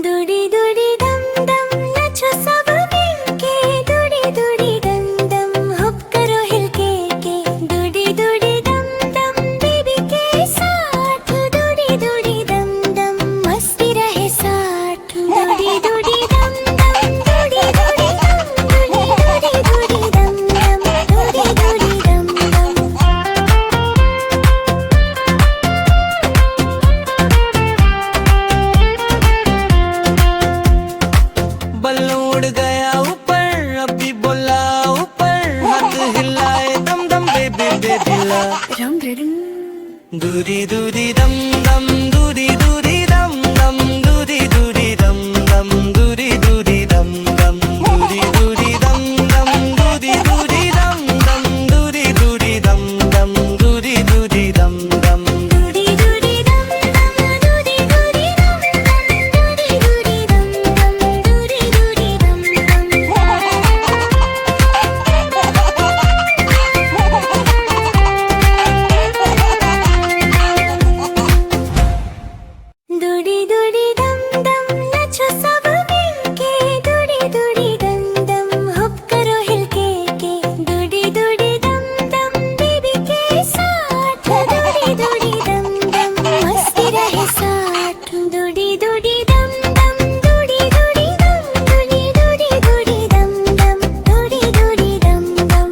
दुड़ी दुड़ी दम दम नाचो सब मिलके, दुड़ी दुड़ी दम दम हुप करो हिलके के, दुड़ी दुड़ी दम दम बेबी के साथ, दुड़ी दुड़ी दम दम मस्ती रहे साथ, दुड़ी दुड़ी दम दम दुड़ी दुड़ी दम, दुड़ी दुड़ी दुड़ी दम दम, दुड़ी दुड़ी दम दम। बल्लू उड़ गया ऊपर, अभी बोला ऊपर, हाथ हिलाए दम दम बेबी बेबी ला। रंग रंग दूरी दूरी दम दम, दूरी दूरी दम दम, दूरी दूरी दम दम, दूरी दूरी दम दम, दूरी दूरी दम दम, दूरी दूरी दम दम, दूरी दूरी दम दम, दूरी दूरी दम दम। दुड़ी दुड़ी दम दम, दुड़ी दुड़ी दम दम, दुड़ी दुड़ी दम दम, दुड़ी दुड़ी दम दम। दुड़ी दुड़ी दम दम नाचो सब मिलके, दुड़ी दुड़ी दम दम हुप करो हिलके के, दुड़ी दुड़ी दम दम बेबी के साथ, दुड़ी दुड़ी दम दम मस्ती रहे साथ, दुड़ी दुड़ी दम दम, दुड़ी दुड़ी दम, दुड़ी दुड़ी दुड़ी दम दम, दुड़ी दुड़ी दम दम।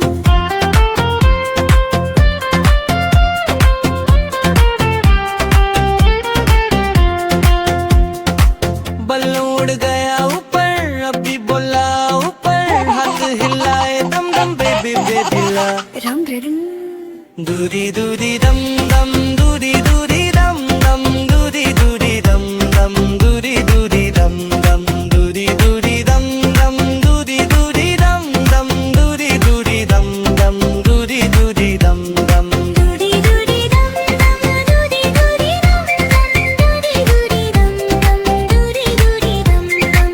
बल्लू उड़ गया ऊपर, अभी बोला ऊपर, हाथ हिलाए दम दम बेबी बेबी ला। रंग रंग दूरी दूरी दम दम, दूरी दूरी दम दम, दूरी दूरी दम दम, दूरी दूरी दम दम, दूरी दूरी दम दम, दूरी दूरी दम दम, दूरी दूरी दम दम, दूरी दूरी दम दम। दुड़ी दुड़ी दम दम, दुड़ी दुड़ी दम दम, दुड़ी दुड़ी दम दम, दुड़ी दुड़ी दम दम।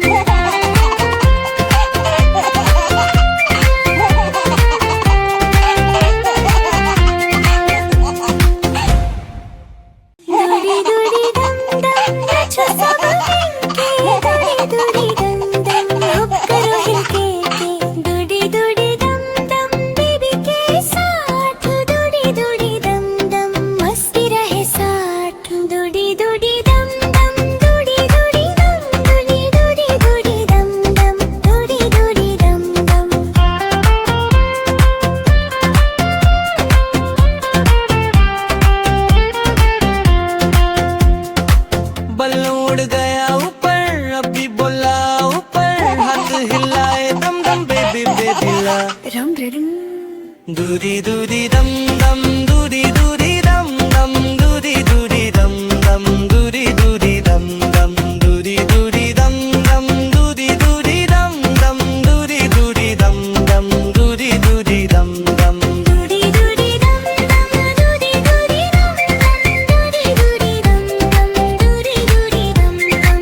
दुड़ी दुड़ी दम दम नाचो सब मिलके, दुड़ी दुड़ी दम दम हुप करो हिलके के, दुड़ी दुड़ी दम दम बेबी के साथ, दुड़ी दुड़ी दम दम मस्ती रहे साथ, दुड़ी दुड़ी दम दम, दुड़ी दुड़ी दम, दुड़ी दुड़ी दुड़ी दम दम, दुड़ी दुड़ी दम दम। बल्लू उड़ गया ऊपर, अभी बोला ऊपर, हाथ हिलाए दम दम बेबी बेबी ला। रंग रंग दूरी दूरी दम दम, दूरी दूरी दम दम, दूरी दूरी दम दम, दूरी दूरी दम दम, दूरी दूरी दम दम, दूरी दूरी दम दम, दूरी दूरी दम दम, दूरी दूरी दम दम। दुड़ी दुड़ी दम दम, दुड़ी दुड़ी दम दम, दुड़ी दुड़ी दम दम, दुड़ी दुड़ी दम दम।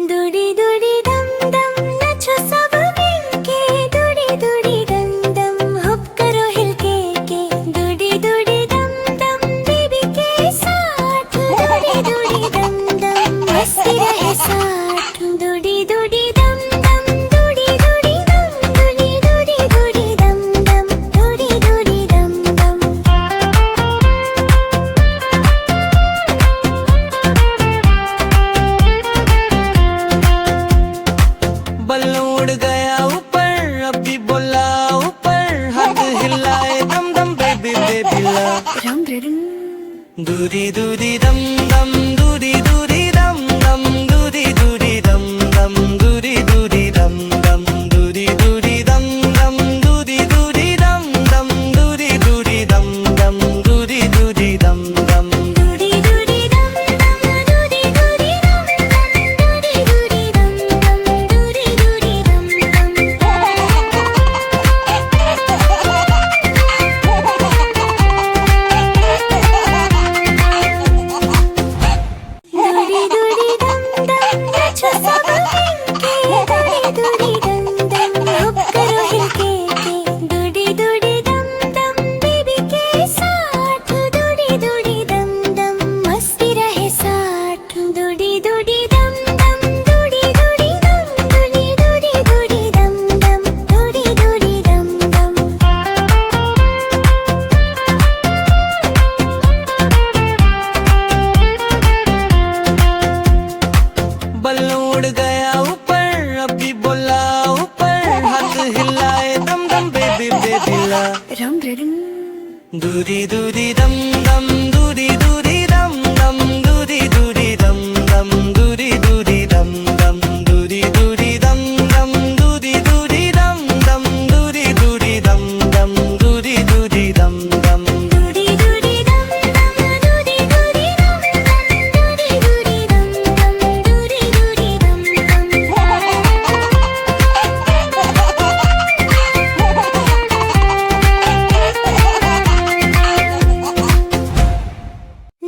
दुड़ी दुड़ी दम दम नाचो सब मिलके, दुड़ी दुड़ी दम दम हुप करो हिलके के, दुड़ी दुड़ी दम दम बेबी के साथ, दुड़ी दुड़ी दम दम मस्ती रहे साथ, दुड़ी दुड़ी दम दम, दुड़ी दुड़ी दम, दुड़ी दुड़ी दुड़ी दम दम, दुड़ी दुड़ी दम दम। बल्लू उड़ गया ऊपर, अभी बोला ऊपर, हाथ हिलाए दम दम बेबी बेबी ला। रंग रंग दूरी दूरी दम दम, दूरी दूरी दम दम, दूरी दूरी दम दम, दूरी दूरी दम दम, दूरी दूरी दम दम, दूरी दूरी दम दम, दूरी दूरी दम दम, दूरी दूरी दम दम। दुड़ी दुड़ी दम दम, दुड़ी दुड़ी दम दम, दुड़ी दुड़ी दम दम, दुड़ी दुड़ी दम दम। रम रम दूरी दूरी दम दम दूरी दूरी दम दम दूरी दूरी दम दम दूरी दूरी दम दम दूरी दूरी दम दम दूरी दूरी दम दम दूरी दूरी दम दम दूरी दूरी दम दम दूरी दूरी दम दम दूरी दूरी दम दम दूरी दूरी दम दम दूरी दूरी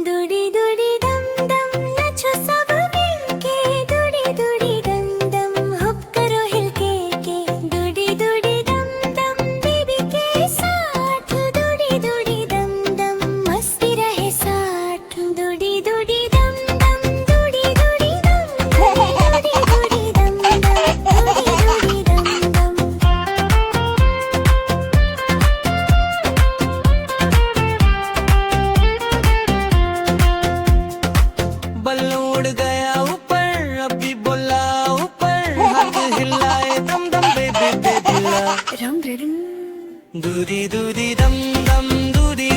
दूरी दूरी दम दम नाचो सब मिलके दूरी दूरी दम दम हुप करो हिलके के दूरी दूरी दम दम बेबी के साथ दूरी दूरी दम दम मस्ती रहे साथ दूरी दूरी दम दम दूरी दूरी दम दूरी दूरी दम दम दूरी दूरी दम दम बल्लू उड़ गया ऊपर अभी बोला ऊपर हाथ हिलाए दम दम बेबी बेबी रम रम दूरी दूरी दम दम दूरी